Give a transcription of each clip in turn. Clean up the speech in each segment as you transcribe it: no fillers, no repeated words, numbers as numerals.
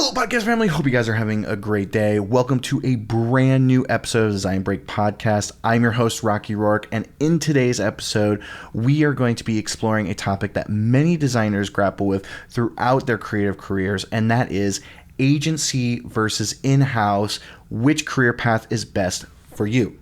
Hello, podcast family. Hope you guys are having a great day. Welcome to a brand new episode of the Design Break podcast. I'm your host, Rocky Rourke, and in today's episode, we are going to be exploring a topic that many designers grapple with throughout their creative careers, and that is agency versus in-house. Which career path is best for you?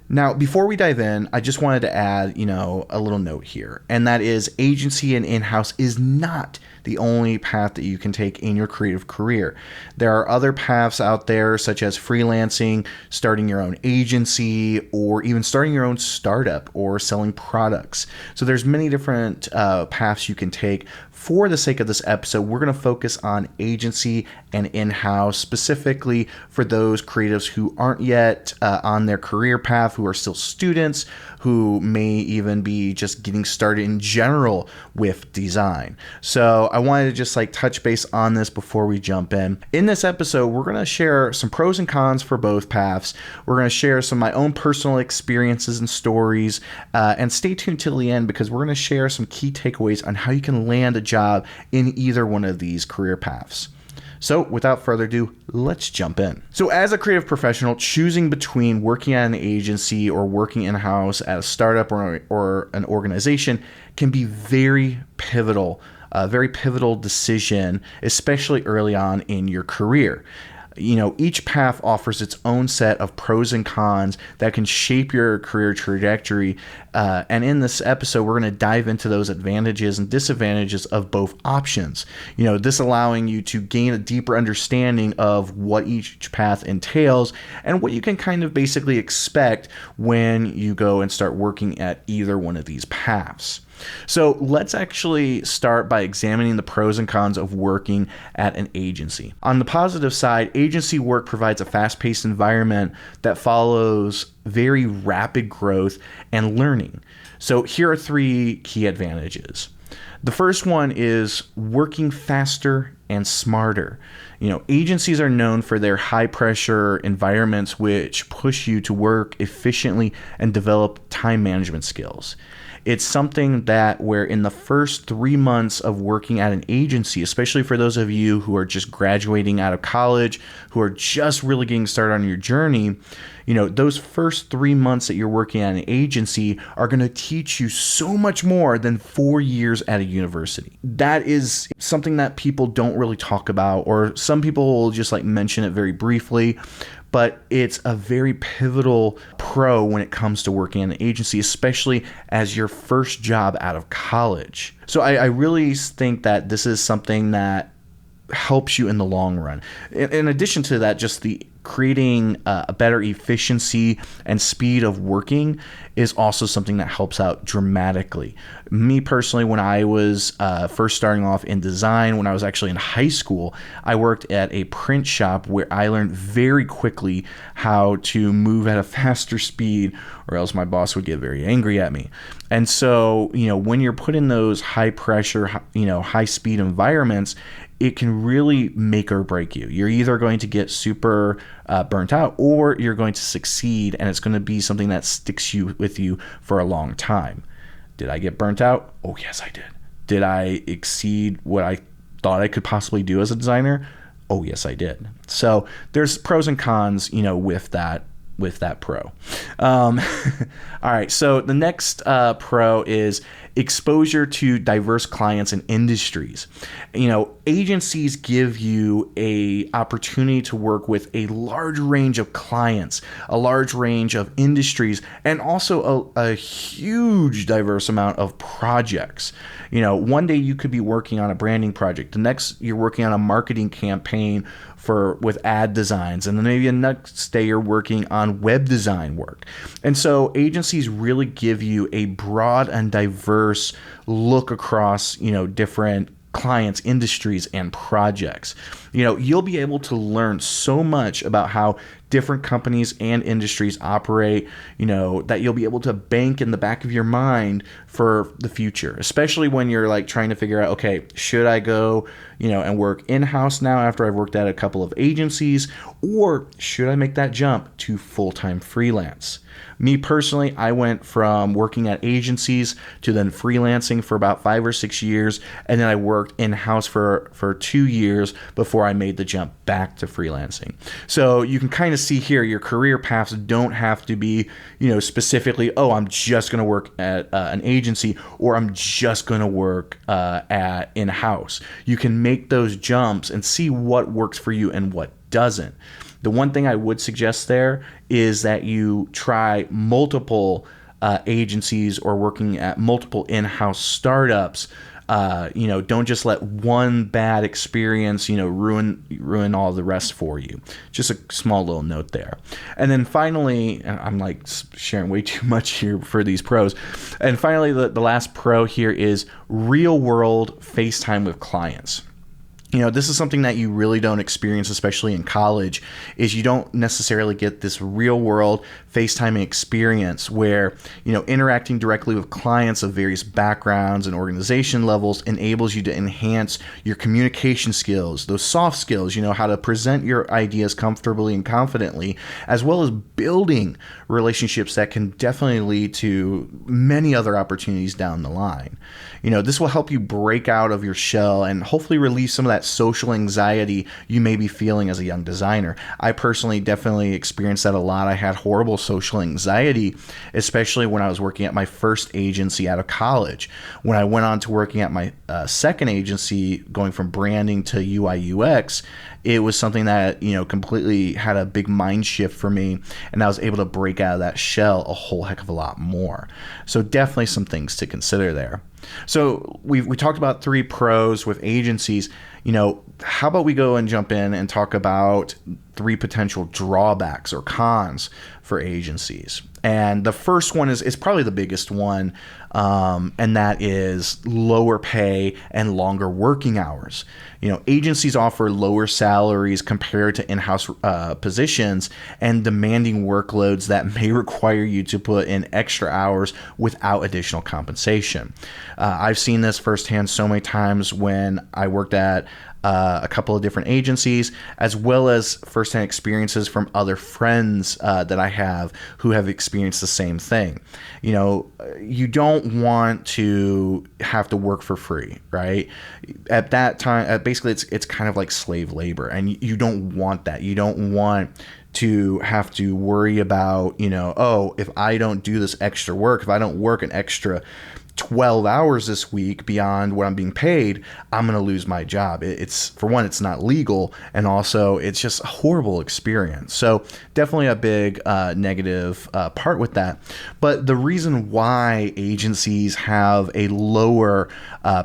Now, before we dive in, I just wanted to add, a little note here, and that is agency and in-house is not the only path that you can take in your creative career. There are other paths out there, such as freelancing, starting your own agency, or even starting your own startup or selling products. So there's many different paths you can take. For the sake of this episode, we're going to focus on agency and in-house, specifically for those creatives who aren't yet on their career path, who are still students, who may even be just getting started in general with design. So I wanted to just touch base on this before we jump in. In this episode, we're going to share some pros and cons for both paths. We're going to share some of my own personal experiences and stories, and stay tuned till the end because we're going to share some key takeaways on how you can land a job in either one of these career paths. So without further ado, let's jump in. So as a creative professional, choosing between working at an agency or working in-house at a startup or an organization can be very pivotal, a very pivotal decision, especially early on in your career. Each path offers its own set of pros and cons that can shape your career trajectory. And in this episode, we're going to dive into those advantages and disadvantages of both options. This allowing you to gain a deeper understanding of what each path entails and what you can kind of basically expect when you go and start working at either one of these paths. So let's actually start by examining the pros and cons of working at an agency. On the positive side, agency work provides a fast-paced environment that follows very rapid growth and learning. So here are three key advantages. The first one is working faster and smarter. Agencies are known for their high-pressure environments, which push you to work efficiently and develop time management skills. It's something that where in the first 3 months of working at an agency, especially for those of you who are just graduating out of college, who are just really getting started on your journey, those first 3 months that you're working at an agency are going to teach you so much more than 4 years at a university. That is something that people don't really talk about, or some people will just mention it very briefly. But it's a very pivotal pro when it comes to working in an agency, especially as your first job out of college. So I really think that this is something that helps you in the long run. In addition to that, just the creating a better efficiency and speed of working is also something that helps out dramatically. Me personally, when I was first starting off in design, when I was actually in high school, I worked at a print shop where I learned very quickly how to move at a faster speed, or else my boss would get very angry at me. And so, when you're put in those high pressure, high speed environments, it can really make or break you. You're either going to get super burnt out, or you're going to succeed, and it's going to be something that sticks with you for a long time. Did I get burnt out? Oh, yes, I did. Did I exceed what I thought I could possibly do as a designer? Oh, yes, I did. So there's pros and cons, with that pro. All right. So the next pro is exposure to diverse clients and industries. Agencies give you a opportunity to work with a large range of clients, a large range of industries, and also a huge diverse amount of projects. One day you could be working on a branding project. The next you're working on a marketing campaign with ad designs, and then maybe the next day you're working on web design work. And so agencies really give you a broad and diverse look across, different clients, industries, and projects. You'll be able to learn so much about how different companies and industries operate, that you'll be able to bank in the back of your mind for the future, especially when you're like trying to figure out, okay, should I go, and work in-house now after I've worked at a couple of agencies, or should I make that jump to full-time freelance? Me personally, I went from working at agencies to then freelancing for about 5 or 6 years, and then I worked in-house for 2 years before I made the jump back to freelancing. So you can kind of see here, your career paths don't have to be, specifically, oh, I'm just going to work at an agency, or I'm just going to work at in-house. You can make those jumps and see what works for you and what doesn't. The one thing I would suggest there is that you try multiple agencies or working at multiple in-house startups. Don't just let one bad experience, ruin all the rest for you. Just a small little note there. And then finally, and I'm like sharing way too much here for these pros. And finally, the last pro here is real world FaceTime with clients. This is something that you really don't experience, especially in college, is you don't necessarily get this real world FaceTime experience where, interacting directly with clients of various backgrounds and organization levels enables you to enhance your communication skills, those soft skills, how to present your ideas comfortably and confidently, as well as building relationships that can definitely lead to many other opportunities down the line. This will help you break out of your shell and hopefully relieve some of that social anxiety you may be feeling as a young designer. I personally definitely experienced that a lot. I had horrible social anxiety, especially when I was working at my first agency out of college. When I went on to working at my second agency, going from branding to UI UX, it was something that, completely had a big mind shift for me, and I was able to break out of that shell a whole heck of a lot more. So definitely some things to consider there. So we talked about 3 pros with agencies. How about we go and jump in and talk about 3 potential drawbacks or cons for agencies. And the first one is probably the biggest one, and that is lower pay and longer working hours. Agencies offer lower salaries compared to in-house positions and demanding workloads that may require you to put in extra hours without additional compensation. I've seen this firsthand so many times when I worked at a couple of different agencies, as well as firsthand experiences from other friends that I have who have experienced the same thing. You don't want to have to work for free, right? At that time, basically, it's kind of like slave labor, and you don't want that. You don't want to have to worry about, if I don't do this extra work, if I don't work an extra 12 hours this week beyond what I'm being paid, I'm going to lose my job. It's, for one, it's not legal, and also it's just a horrible experience. So definitely a big negative part with that. But the reason why agencies have a lower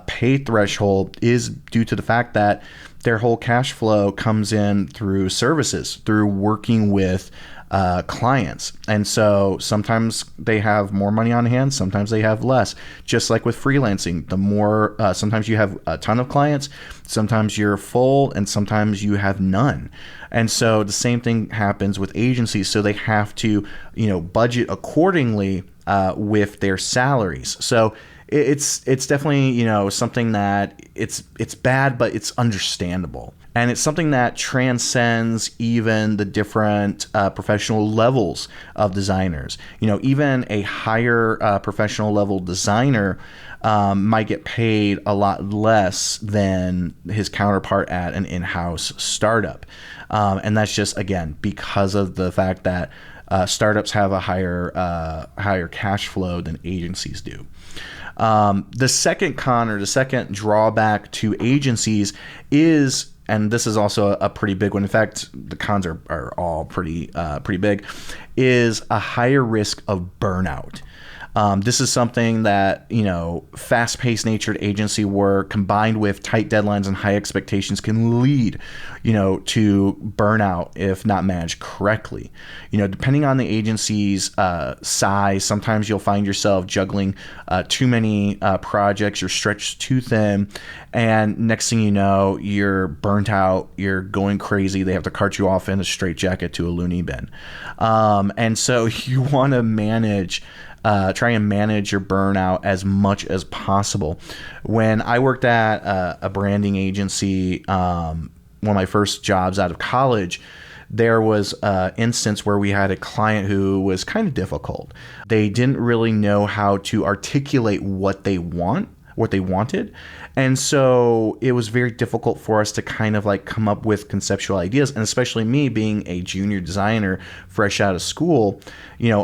pay threshold is due to the fact that their whole cash flow comes in through services, through working with clients. And so sometimes they have more money on hand, sometimes they have less. Just like with freelancing, the more sometimes you have a ton of clients, sometimes you're full, and sometimes you have none. And so the same thing happens with agencies. So they have to, budget accordingly with their salaries. So it's definitely, something that it's bad, but it's understandable. And it's something that transcends even the different professional levels of designers. Even a higher professional level designer might get paid a lot less than his counterpart at an in-house startup. And that's just, again, because of the fact that startups have a higher cash flow than agencies do. The second con, or the second drawback to agencies is, and this is also a pretty big one, in fact, the cons are all pretty big, is a higher risk of burnout. This is something that, fast-paced natured agency work combined with tight deadlines and high expectations can lead, to burnout if not managed correctly. Depending on the agency's size, sometimes you'll find yourself juggling too many projects, you're stretched too thin, and next thing you know, you're burnt out, you're going crazy, they have to cart you off in a straitjacket to a loony bin. And so you want to try and manage your burnout as much as possible. When I worked at a branding agency, one of my first jobs out of college, there was an instance where we had a client who was kind of difficult. They didn't really know how to articulate what they wanted. And so it was very difficult for us to kind of like come up with conceptual ideas. And especially me being a junior designer fresh out of school,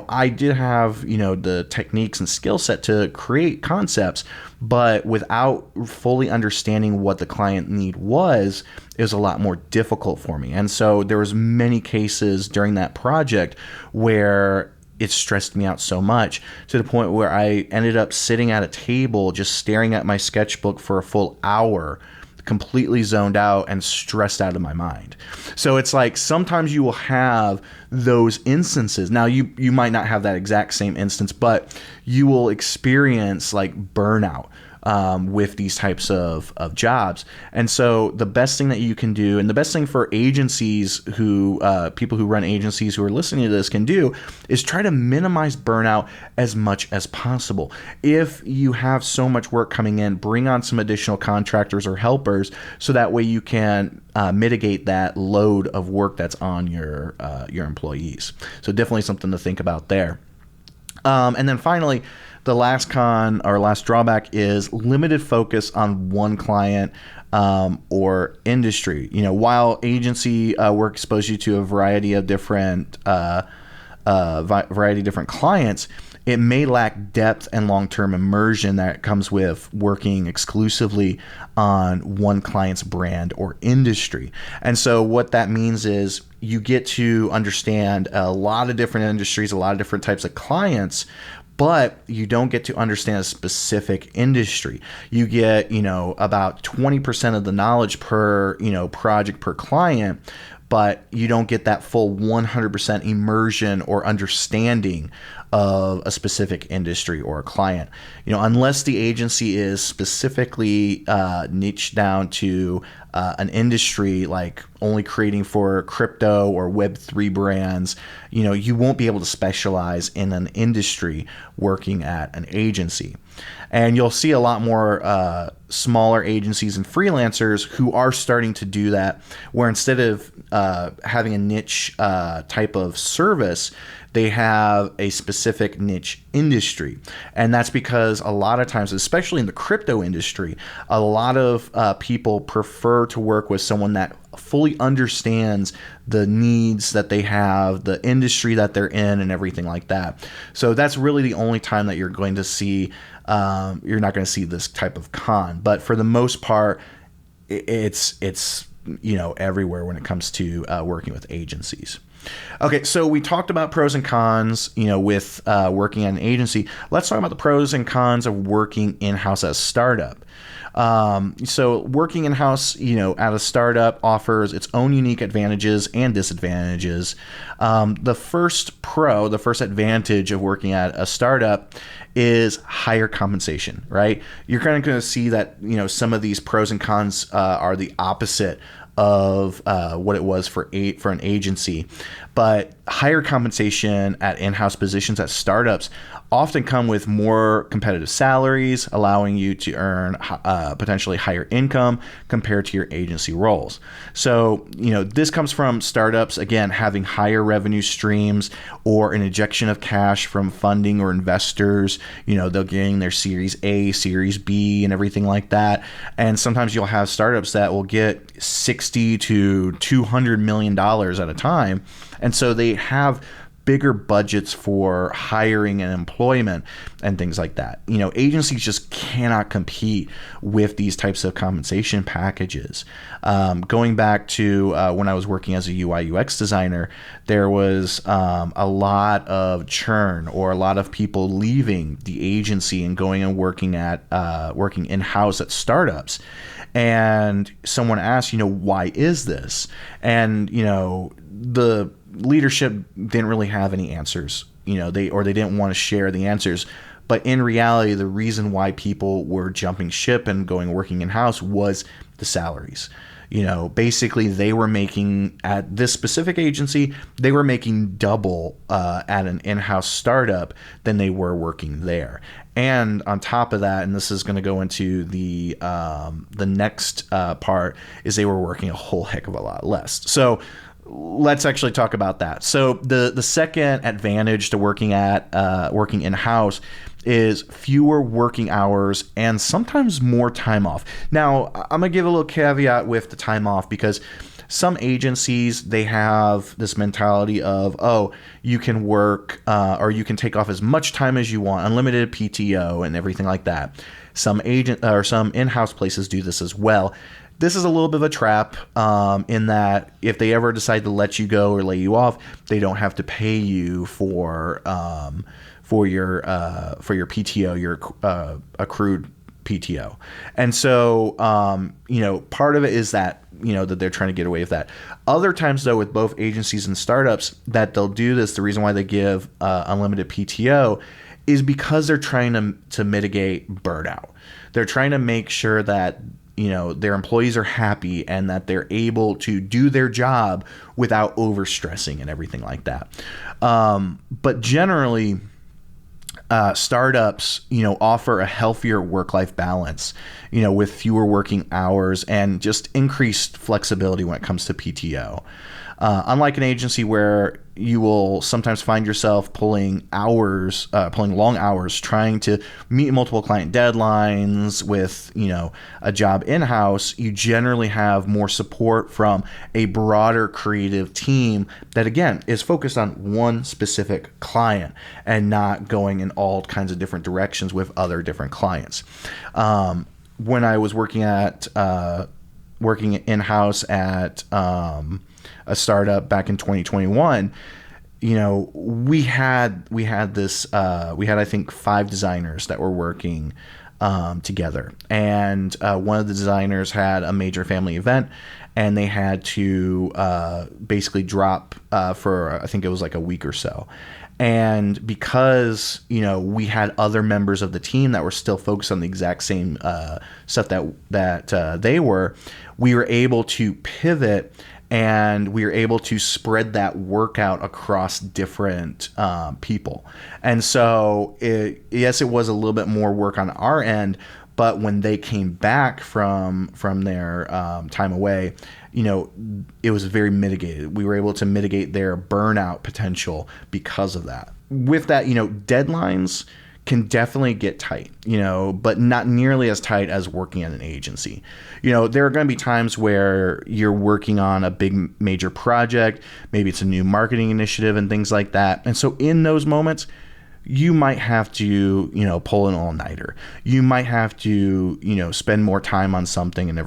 I did have, the techniques and skill set to create concepts, but without fully understanding what the client need was, it was a lot more difficult for me. And so there was many cases during that project where it stressed me out so much to the point where I ended up sitting at a table just staring at my sketchbook for a full hour, completely zoned out and stressed out of my mind. So it's like sometimes you will have those instances. Now you might not have that exact same instance, but you will experience like burnout with these types of jobs. And so the best thing that you can do, and the best thing for agencies people who run agencies who are listening to this can do, is try to minimize burnout as much as possible. If you have so much work coming in, bring on some additional contractors or helpers so that way you can mitigate that load of work that's on your employees. So definitely something to think about there. And then finally, the last drawback is limited focus on one client or industry. While agency work exposes you to a variety of different clients, it may lack depth and long-term immersion that comes with working exclusively on one client's brand or industry. And so what that means is you get to understand a lot of different industries, a lot of different types of clients, but you don't get to understand a specific industry. You get, about 20% of the knowledge per, project per client, but you don't get that full 100% immersion or understanding of a specific industry or a client. Unless the agency is specifically niched down to an industry, like only creating for crypto or Web3 brands, you won't be able to specialize in an industry working at an agency. And you'll see a lot more smaller agencies and freelancers who are starting to do that, where instead of having a niche type of service, they have a specific niche industry. And that's because a lot of times, especially in the crypto industry, a lot of people prefer to work with someone that fully understands the needs that they have, the industry that they're in, and everything like that. So that's really the only time that you're going to see, you're not going to see this type of con. But for the most part, it's everywhere when it comes to working with agencies. Okay, so we talked about pros and cons, with working at an agency. Let's talk about the pros and cons of working in-house as a startup. So working in-house, at a startup offers its own unique advantages and disadvantages. The first advantage of working at a startup is higher compensation, right? You're kind of going to see that, some of these pros and cons are the opposite of what it was for an agency. But higher compensation at in-house positions at startups often come with more competitive salaries, allowing you to earn potentially higher income compared to your agency roles. So, this comes from startups, again, having higher revenue streams or an injection of cash from funding or investors. They're getting their Series A, Series B, and everything like that. And sometimes you'll have startups that will get $60 to $200 million at a time. And so they have bigger budgets for hiring and employment and things like that. Agencies just cannot compete with these types of compensation packages. Going back to when I was working as a UI UX designer, there was a lot of churn or a lot of people leaving the agency and going and working in-house at startups. And someone asked, why is this? And, the leadership didn't really have any answers, they didn't want to share the answers. But in reality, the reason why people were jumping ship and working in-house was the salaries. Basically they were making at this specific agency, they were making double at an in-house startup than they were working there. And on top of that, and this is going to go into the next part, is they were working a whole heck of a lot less. So let's actually talk about that. So the second advantage to working in-house is fewer working hours and sometimes more time off. Now, I'm going to give a little caveat with the time off, because some agencies, they have this mentality of, you can work or you can take off as much time as you want, unlimited PTO and everything like that. Some in-house places do this as well. This is a little bit of a trap in that if they ever decide to let you go or lay you off, they don't have to pay you for your PTO, your accrued PTO. And so, part of it is that, that they're trying to get away with that. Other times, though, with both agencies and startups, that they'll do this, the reason why they give unlimited PTO is because they're trying to mitigate burnout. They're trying to make sure that their employees are happy and that they're able to do their job without overstressing and everything like that. But generally, startups, offer a healthier work-life balance, with fewer working hours and just increased flexibility when it comes to PTO. Unlike an agency where you will sometimes find yourself pulling long hours trying to meet multiple client deadlines with, a job in-house, you generally have more support from a broader creative team that, again, is focused on one specific client and not going in all kinds of different directions with other different clients. When I was working in-house at a startup back in 2021, we had I think 5 designers that were working together, and one of the designers had a major family event, and they had to basically drop for, I think it was like a week or so. And because, we had other members of the team that were still focused on the exact same stuff that they were, we were able to pivot, and we were able to spread that work out across different people. And so, yes, it was a little bit more work on our end, but when they came back from their time away, it was very mitigated. We were able to mitigate their burnout potential because of that. With that, deadlines can definitely get tight, but not nearly as tight as working at an agency. There are going to be times where you're working on a big major project, maybe it's a new marketing initiative and things like that. And so in those moments, you might have to, pull an all-nighter. You might have to, spend more time on something and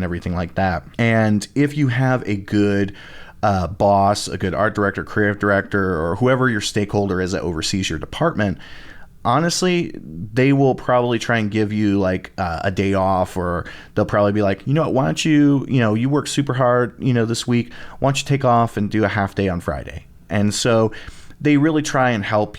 everything like that. And if you have a good boss, a good art director, creative director, or whoever your stakeholder is that oversees your department, honestly, they will probably try and give you like a day off, or they'll probably be like, why don't you, you work super hard, this week, why don't you take off and do a half day on Friday? And so they really try and help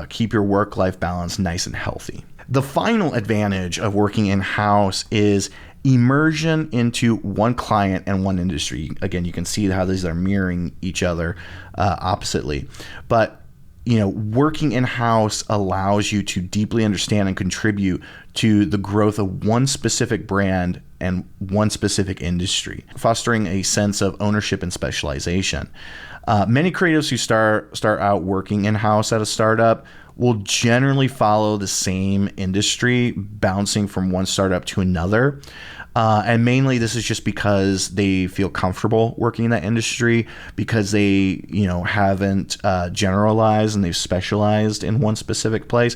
keep your work-life balance nice and healthy. The final advantage of working in-house is immersion into one client and one industry. Again, you can see how these are mirroring each other oppositely. But working in-house allows you to deeply understand and contribute to the growth of one specific brand and one specific industry, fostering a sense of ownership and specialization. Many creatives who start out working in-house at a startup will generally follow the same industry, bouncing from one startup to another. And mainly this is just because they feel comfortable working in that industry, because they, haven't generalized and they've specialized in one specific place.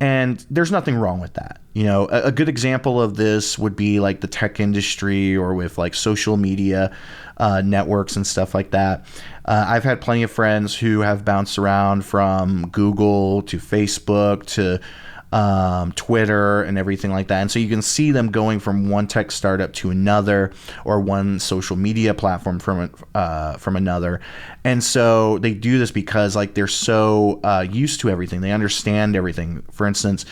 And there's nothing wrong with that. A good example of this would be like the tech industry, or with like social media networks and stuff like that. I've had plenty of friends who have bounced around from Google to Facebook to Twitter and everything like that. And so you can see them going from one tech startup to another, or one social media platform from another. And so they do this because like they're so used to everything. They understand everything. For instance,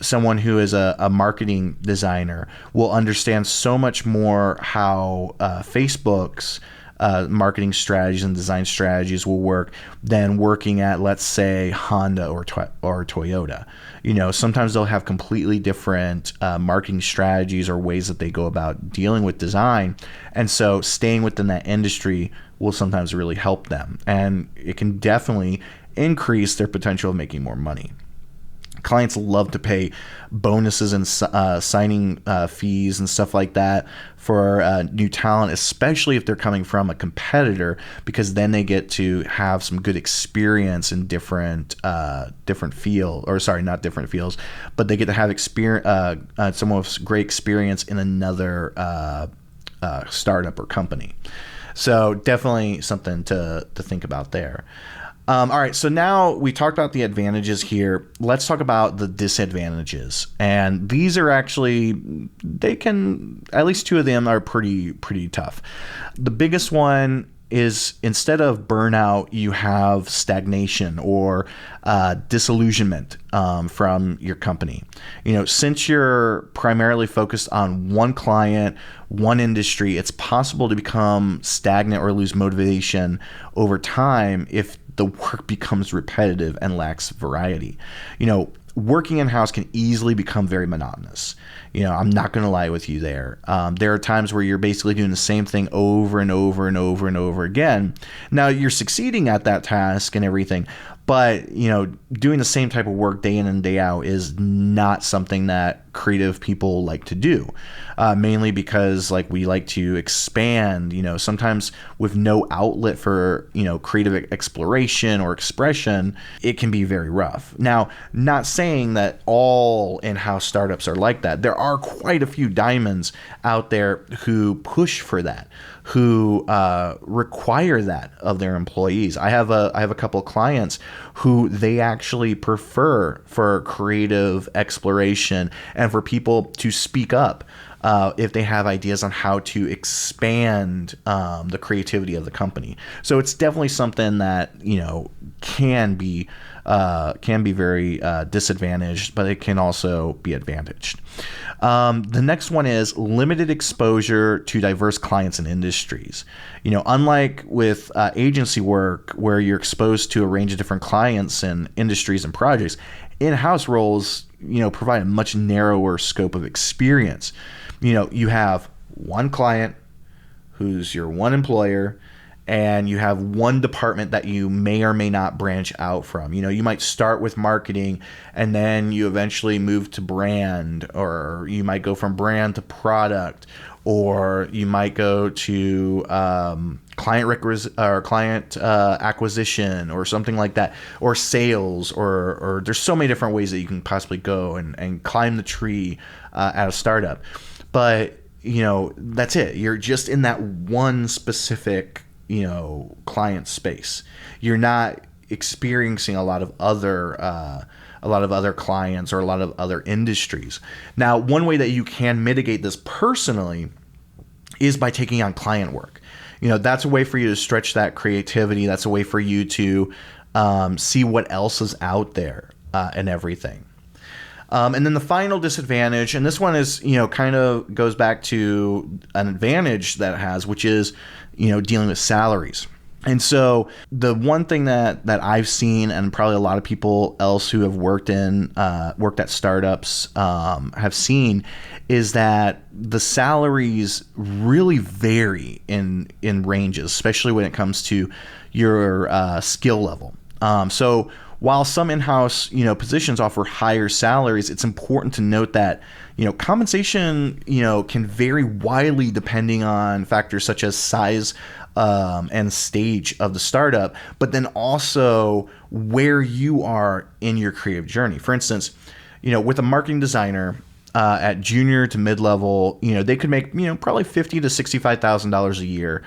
someone who is a marketing designer will understand so much more how Facebook's marketing strategies and design strategies will work than working at, let's say, Honda or Toyota. Sometimes they'll have completely different marketing strategies or ways that they go about dealing with design. And so staying within that industry will sometimes really help them. And it can definitely increase their potential of making more money. Clients love to pay bonuses and signing fees and stuff like that for new talent, especially if they're coming from a competitor, because then they get to have some good experience in different field, or sorry, not different fields, but they get to have some of great experience in another startup or company. So definitely something to think about there. All right, so now we talked about the advantages here. Let's talk about the disadvantages. And these are actually, at least two of them are pretty tough. The biggest one is, instead of burnout, you have stagnation or disillusionment from your company. Since you're primarily focused on one client, one industry, it's possible to become stagnant or lose motivation over time if the work becomes repetitive and lacks variety. Working in-house can easily become very monotonous. I'm not going to lie with you there. There are times where you're basically doing the same thing over and over and over and over again. Now, you're succeeding at that task and everything, but doing the same type of work day in and day out is not something that creative people like to do. Mainly because we like to expand, sometimes with no outlet for, creative exploration or expression, it can be very rough. Now, not saying that all in-house startups are like that. There are quite a few diamonds out there who push for that, who require that of their employees. I have a couple of clients who they actually prefer for creative exploration and for people to speak up if they have ideas on how to expand the creativity of the company. So it's definitely something that can be very disadvantaged, but it can also be advantaged. The next one is limited exposure to diverse clients and industries. Unlike with agency work, where you're exposed to a range of different clients and industries and projects, in-house roles provide a much narrower scope of experience. You have one client who's your one employer, and you have one department that you may or may not branch out from. You might start with marketing, and then you eventually move to brand, or you might go from brand to product, or you might go to client acquisition or something like that, or sales, or there's so many different ways that you can possibly go and climb the tree at a startup. But that's it. You're just in that one specific client space. You're not experiencing a lot of other clients or a lot of other industries. Now, one way that you can mitigate this personally is by taking on client work. That's a way for you to stretch that creativity. That's a way for you to see what else is out there and everything. And then the final disadvantage, and this one is, kind of goes back to an advantage that it has, which is, dealing with salaries. And so the one thing that I've seen, and probably a lot of people else who have worked at startups have seen, is that the salaries really vary in ranges, especially when it comes to your skill level. So while some in-house, positions offer higher salaries, it's important to note that, compensation, can vary widely depending on factors such as size and stage of the startup, but then also where you are in your creative journey. For instance, with a marketing designer at junior to mid-level, they could make, probably $50,000 to $65,000 a year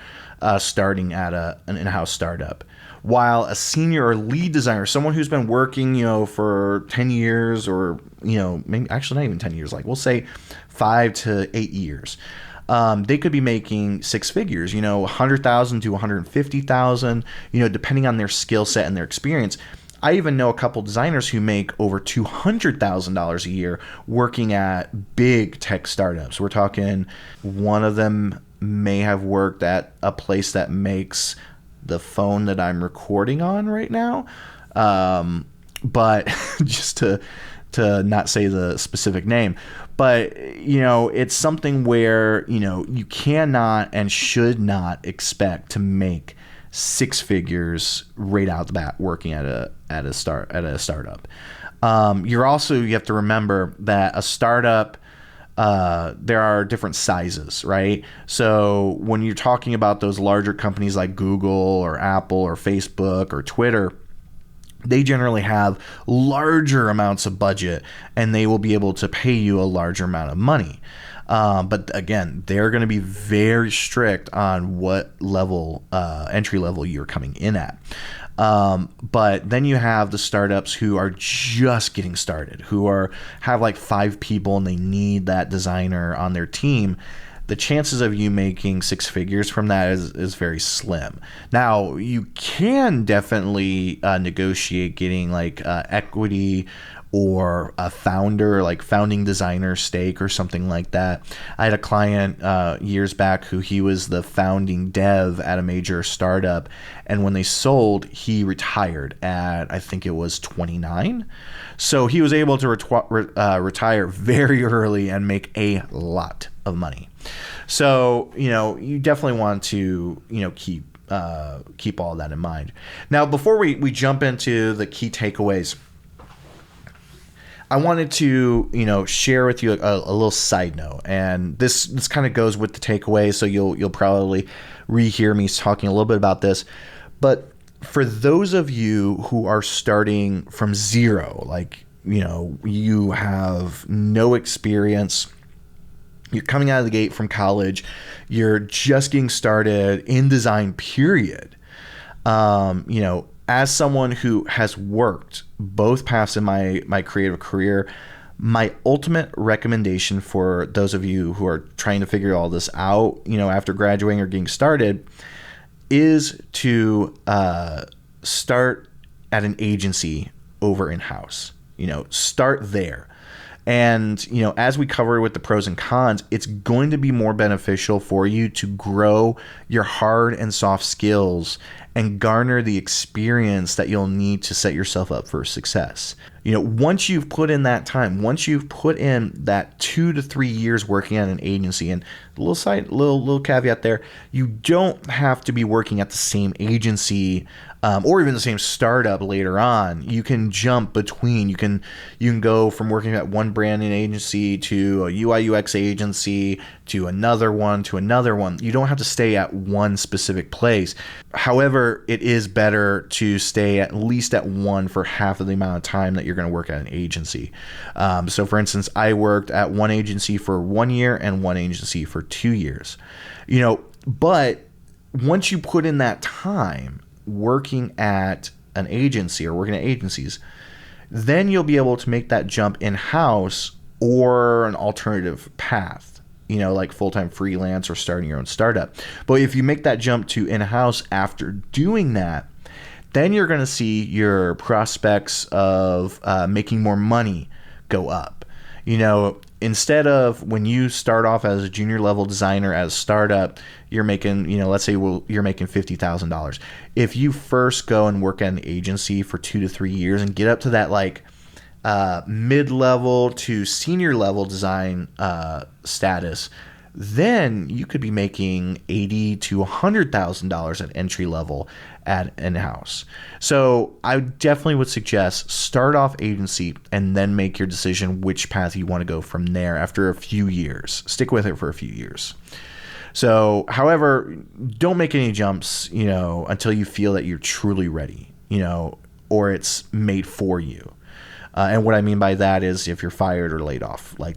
starting at an in-house startup. While a senior or lead designer, someone who's been working, for 10 years or, maybe actually not even 10 years, like we'll say 5 to 8 years, they could be making six figures, $100,000 to $150,000, depending on their skill set and their experience. I even know a couple designers who make over $200,000 a year working at big tech startups. We're talking one of them may have worked at a place that makes the phone that I'm recording on right now. But just to not say the specific name, but, it's something where, you cannot and should not expect to make six figures right out the bat working at a startup. You have to remember that a startup, there are different sizes, right? So when you're talking about those larger companies like Google or Apple or Facebook or Twitter, they generally have larger amounts of budget and they will be able to pay you a larger amount of money. But again, they're going to be very strict on what level, entry level you're coming in at. But then you have the startups who are just getting started, who have like 5 people and they need that designer on their team. The chances of you making six figures from that is very slim. Now, you can definitely negotiate getting like equity or a founder, like founding designer stake or something like that. I had a client years back who he was the founding dev at a major startup. And when they sold, he retired at, I think it was 29. So he was able to retire very early and make a lot of money. So, you definitely want to, keep all that in mind. Now, before we jump into the key takeaways, I wanted to, share with you a little side note, and this kind of goes with the takeaway. So you'll probably rehear me talking a little bit about this, but for those of you who are starting from zero, like, you have no experience, you're coming out of the gate from college, you're just getting started in design, period. As someone who has worked both paths in my creative career, my ultimate recommendation for those of you who are trying to figure all this out, after graduating or getting started, is to start at an agency over in-house. Start there. And, as we cover with the pros and cons, it's going to be more beneficial for you to grow your hard and soft skills and garner the experience that you'll need to set yourself up for success. Once you've put in that time, once you've put in that 2 to 3 years working at an agency, and a little caveat there, you don't have to be working at the same agency or even the same startup later on. You can jump between. You can go from working at one branding agency to a UI UX agency to another one to another one. You don't have to stay at one specific place. However, it is better to stay at least at one for half of the amount of time that you're going to work at an agency. So for instance, I worked at one agency for 1 year and one agency for 2 years. But once you put in that time working at an agency or working at agencies, then you'll be able to make that jump in-house or an alternative path, like full-time freelance or starting your own startup. But if you make that jump to in-house after doing that, then you're going to see your prospects of making more money go up. Instead of when you start off as a junior level designer at a startup, you're making, let's say you're making $50,000. If you first go and work at an agency for 2 to 3 years and get up to that like mid-level to senior level design status, then you could be making $80,000 to $100,000 at entry level at in-house. So I definitely would suggest start off agency and then make your decision which path you want to go from there after a few years. Stick with it for a few years. So, however, don't make any jumps, until you feel that you're truly ready, or it's made for you. And what I mean by that is if you're fired or laid off, like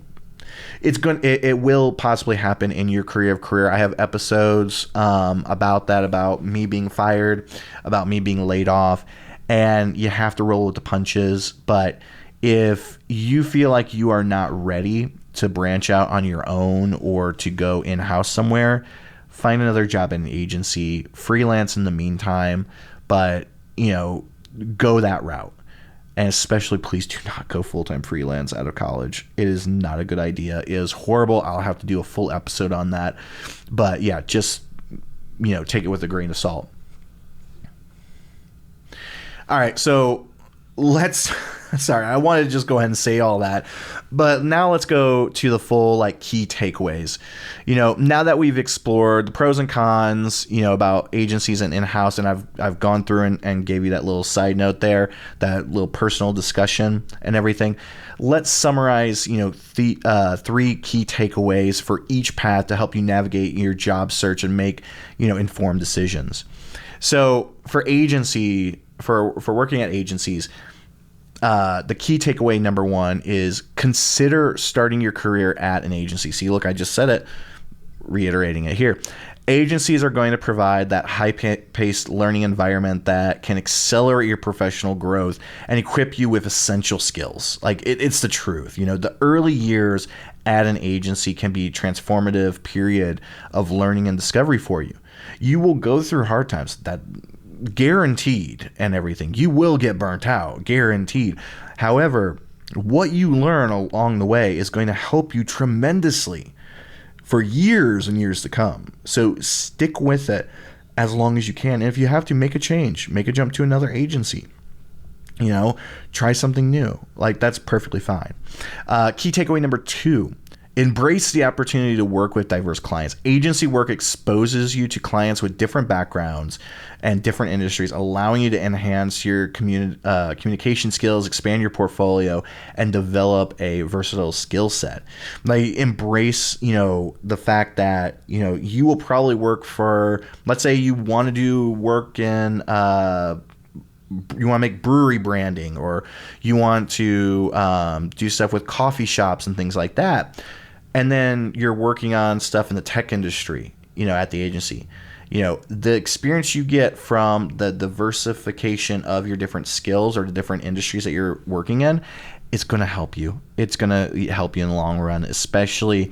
it will possibly happen in your career. I have episodes about that, about me being fired, about me being laid off, and you have to roll with the punches. But if you feel like you are not ready to branch out on your own or to go in-house somewhere, find another job in an agency, freelance in the meantime, but go that route. And especially, please do not go full-time freelance out of college. It is not a good idea. It is horrible. I'll have to do a full episode on that. But yeah, just take it with a grain of salt. All right, so sorry, I wanted to just go ahead and say all that, but now let's go to the full key takeaways. Now that we've explored the pros and cons, about agencies and in-house, and I've gone through and gave you that little side note there, that little personal discussion and everything. Let's summarize, the 3 key takeaways for each path to help you navigate your job search and make, informed decisions. So for working at agencies, the key takeaway number 1 is consider starting your career at an agency. See, look, I just said it, reiterating it here. Agencies are going to provide that high-paced learning environment that can accelerate your professional growth and equip you with essential skills. It's the truth. The early years at an agency can be a transformative period of learning and discovery for you. You will go through hard times, that guaranteed, and everything. You will get burnt out, guaranteed. However, what you learn along the way is going to help you tremendously for years and years to come. So stick with it as long as you can. And if you have to, make a change, make a jump to another agency. Try something new. That's perfectly fine. Key takeaway number 2. Embrace the opportunity to work with diverse clients. Agency work exposes you to clients with different backgrounds and different industries, allowing you to enhance your communication skills, expand your portfolio, and develop a versatile skill set. Embrace, the fact that, you will probably work for, let's say you want to do work in, you want to make brewery branding, or you want to do stuff with coffee shops and things like that. And then you're working on stuff in the tech industry, at the agency. The experience you get from the diversification of your different skills or the different industries that you're working in, it's going to help you. It's going to help you in the long run, especially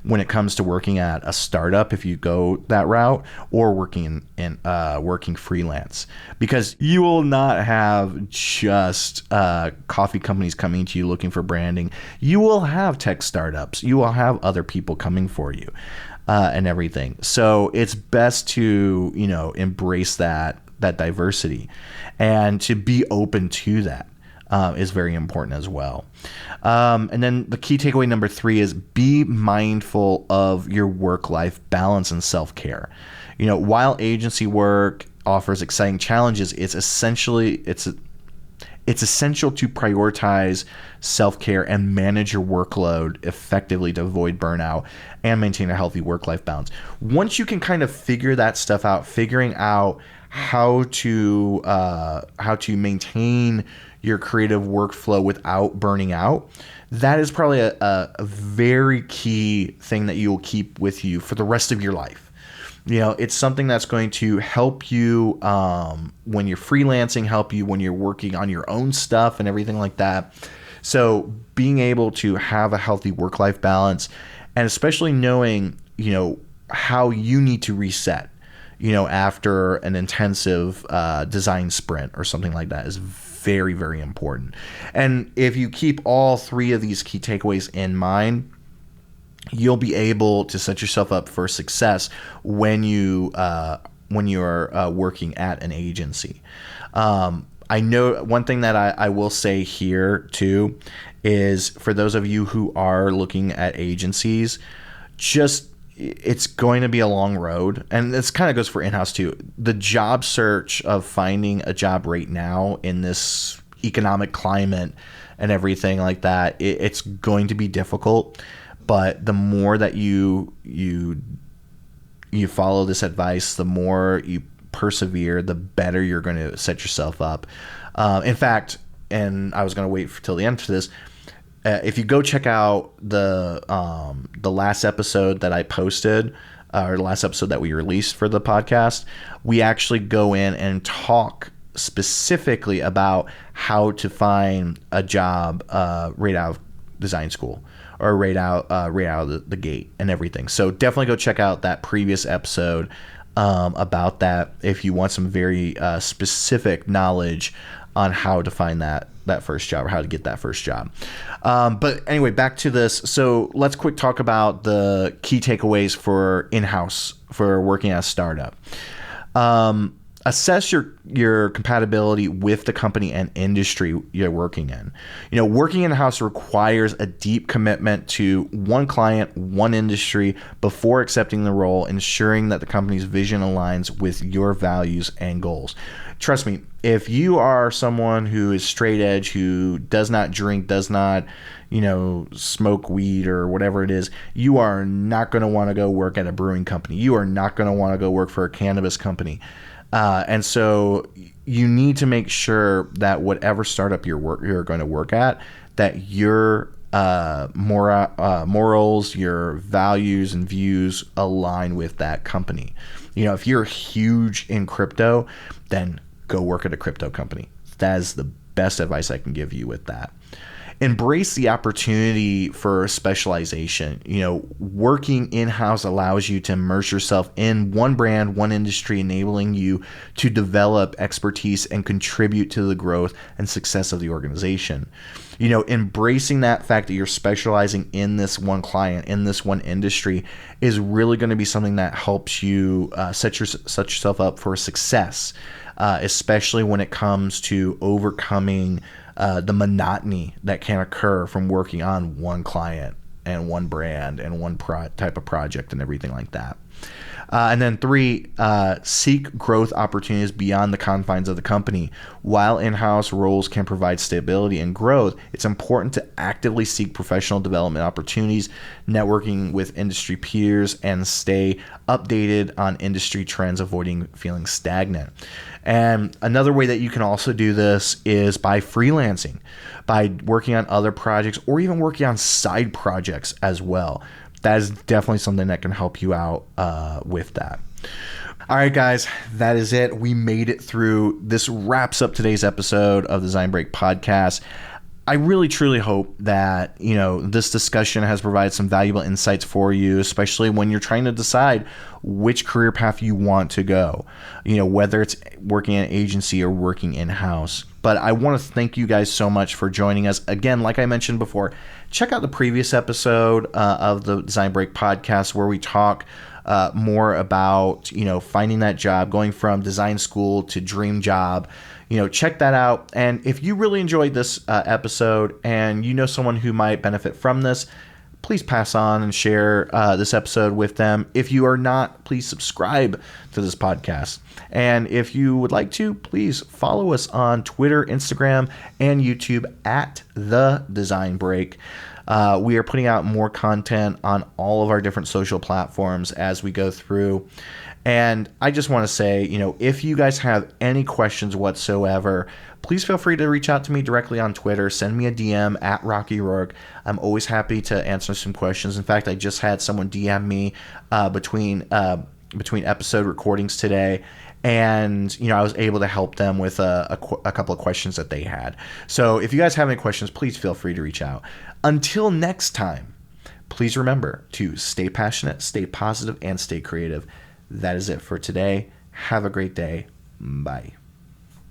when it comes to working at a startup, if you go that route, or working working freelance, because you will not have just coffee companies coming to you looking for branding. You will have tech startups. You will have other people coming for you and everything. So it's best to embrace that diversity and to be open to that. Is very important as well. And then the key takeaway number 3 is be mindful of your work-life balance and self-care. While agency work offers exciting challenges, it's essential to prioritize self-care and manage your workload effectively to avoid burnout and maintain a healthy work-life balance. Once you can kind of figure that stuff out, figuring out how to maintain your creative workflow without burning out, that is probably a very key thing that you will keep with you for the rest of your life. It's something that's going to help you when you're freelancing, help you when you're working on your own stuff and everything like that. So being able to have a healthy work-life balance, and especially knowing, how you need to reset, after an intensive design sprint or something like that, is very, very important. And if you keep all 3 of these key takeaways in mind, you'll be able to set yourself up for success when you're working at an agency. I know one thing that I will say here too is, for those of you who are looking at agencies, just it's going to be a long road, and this kind of goes for in-house too. The job search of finding a job right now in this economic climate and everything like that, it's going to be difficult. But the more that you follow this advice, the more you persevere, the better you're going to set yourself up. In fact, and I was going to wait till the end for this. If you go check out the last episode that I posted, or the last episode that we released for the podcast, we actually go in and talk specifically about how to find a job right out of design school, or right out of the gate and everything. So definitely go check out that previous episode about that if you want some very specific knowledge on how to find that first job, or how to get that first job. But anyway, back to this. So let's quick talk about the key takeaways for in-house, for working at a startup. Assess your compatibility with the company and industry you're working in. Working in-house requires a deep commitment to one client, one industry before accepting the role, ensuring that the company's vision aligns with your values and goals. Trust me, if you are someone who is straight edge, who does not drink, does not, smoke weed or whatever it is, you are not going to want to go work at a brewing company. You are not going to want to go work for a cannabis company. And so you need to make sure that whatever startup you're going to work at, that your morals, your values and views align with that company. If you're huge in crypto, then go work at a crypto company. That is the best advice I can give you with that. Embrace the opportunity for specialization. Working in-house allows you to immerse yourself in one brand, one industry, enabling you to develop expertise and contribute to the growth and success of the organization. Embracing that fact that you're specializing in this one client, in this one industry, is really going to be something that helps you set yourself up for success, especially when it comes to overcoming the monotony that can occur from working on one client and one brand and one type of project and everything like that. And then 3, seek growth opportunities beyond the confines of the company. While in-house roles can provide stability and growth, it's important to actively seek professional development opportunities, networking with industry peers, and stay updated on industry trends, avoiding feeling stagnant. And another way that you can also do this is by freelancing, by working on other projects, or even working on side projects as well. That is definitely something that can help you out with that. All right, guys, that is it. We made it through. This wraps up today's episode of the Design Break podcast. I really, truly hope that, this discussion has provided some valuable insights for you, especially when you're trying to decide which career path you want to go, whether it's working in an agency or working in-house. But I want to thank you guys so much for joining us. Again, like I mentioned before, check out the previous episode of the Design Break podcast, where we talk more about, finding that job, going from design school to dream job. Check that out. And if you really enjoyed this episode and you know someone who might benefit from this, please pass on and share this episode with them. If you are not, please subscribe to this podcast. And if you would like to, please follow us on Twitter, Instagram, and YouTube at The Design Break. We are putting out more content on all of our different social platforms as we go through. And I just want to say, if you guys have any questions whatsoever, please feel free to reach out to me directly on Twitter. Send me a DM at Rocky Rourke. I'm always happy to answer some questions. In fact, I just had someone DM me between episode recordings today, and I was able to help them with a couple of questions that they had. So if you guys have any questions, please feel free to reach out. Until next time, please remember to stay passionate, stay positive, and stay creative. That is it for today. Have a great day. Bye.